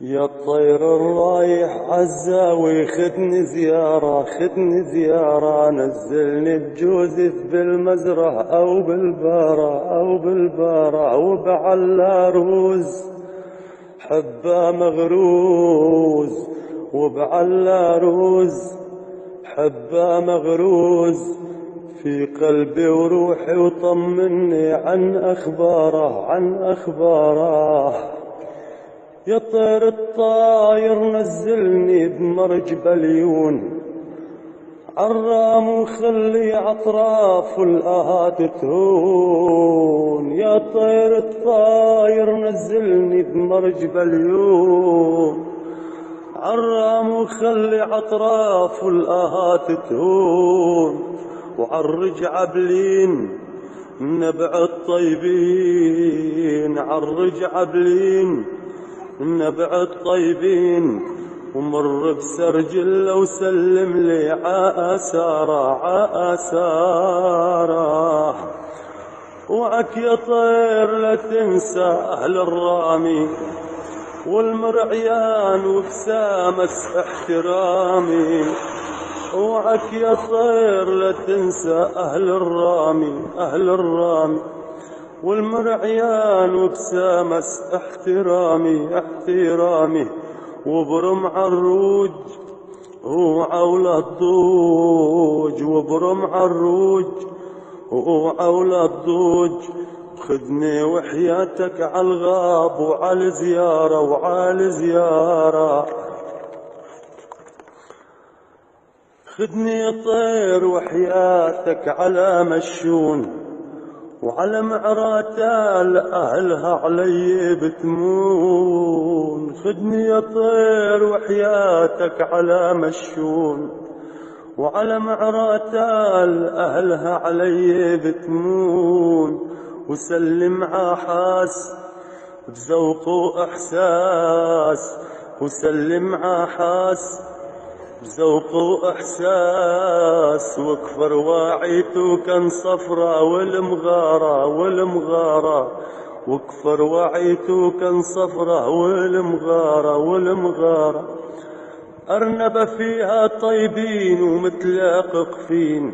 يا الطير الرايح عالزاوي خدني زيارة خدني زيارة، نزلني بجوزف بالمزرعة أو بالبارة أو بالبارة، وبعلى روز حبة مغروز، وبعلى روز حبة مغروز في قلبي وروحي، وطمني عن أخباره عن أخباره. يا طير الطاير نزلني بمرج بليون عالرام، وخلي أطراف الآهات تهون. يا طير الطاير نزلني بمرج بليون عالرام، وخلي أطراف الآهات تهون. وعالرج عبلين نبع الطيبين، عالرج عبلين نبع الطيبين، ومر بسرجله وسلم لي عآساره عآساره. وعك يا طير لا تنسى أهل الرامي والمرعيان وبسامس احترامي. وعك يا طير لا تنسى أهل الرامي أهل الرامي والمرعيان وبسامس احترامي احترامي. وبرم عالروج وعولى الضوج، وبرم عالروج وعولى الضوج. خذني وحياتك عالغاب وعال زيارة وعال زيارة. خذني يا طير وحياتك على مشون، وعلى معراتال أهلها علي بتمون. خذني يا طير وحياتك على مشون، وعلى معراتال أهلها علي بتمون. وسلم عاحاس بذوق وإحساس، وسلم عاحاس بذوق وإحساس. وكفر واعيتو كان صفرة والمغارة والمغارة، وكفر واعيتو كان صفرة والمغارة والمغارة. أرنب فيها طيبين ومتلاقق فين،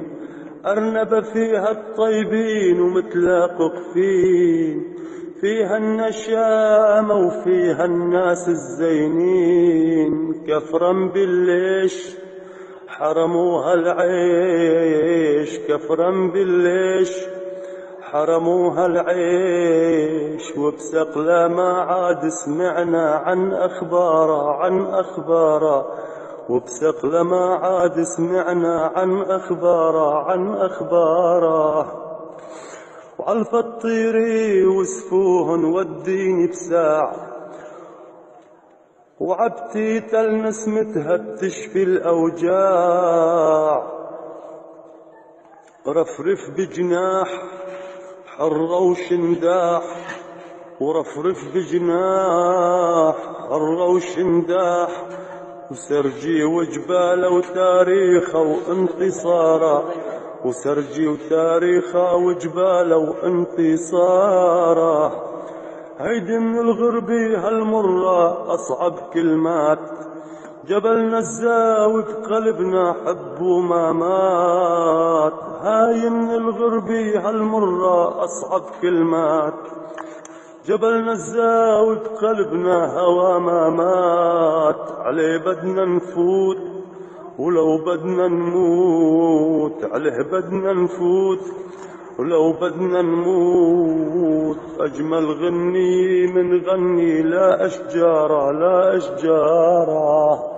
أرنب فيها الطيبين ومتلاقق فين. فيها النشامة وفيها الناس الزينين، كفرا بالليش حرموها العيش، كفرا بالليش حرموها العيش. وبسقلة ما عاد سمعنا عن أخباره عن أخباره، وبسقلة ما عاد سمعنا عن أخباره عن أخباره. وعالفطيري وسفوهن وديني بساع، وعبتي تل نسمتها بتشفي الأوجاع. رفرف بجناح حرة وشنداح، ورفرف بجناح حرة وشنداح. وسرجي وجباله وتاريخه وانتصاره، وسرجي وتاريخه وجباله وانتصاره. هيدي من الغربي هالمرة أصعب كلمات، جبلنا الزاوي بقلبنا حب وما مات. هاي من الغربي هالمرة أصعب كلمات، جبلنا الزاوي بقلبنا هوا ما مات. عليه بدنا نفوت ولو بدنا نموت، عليه بدنا نفوت ولو بدنا نموت. أجمل غني من غني لا أشجاره لا أشجاره.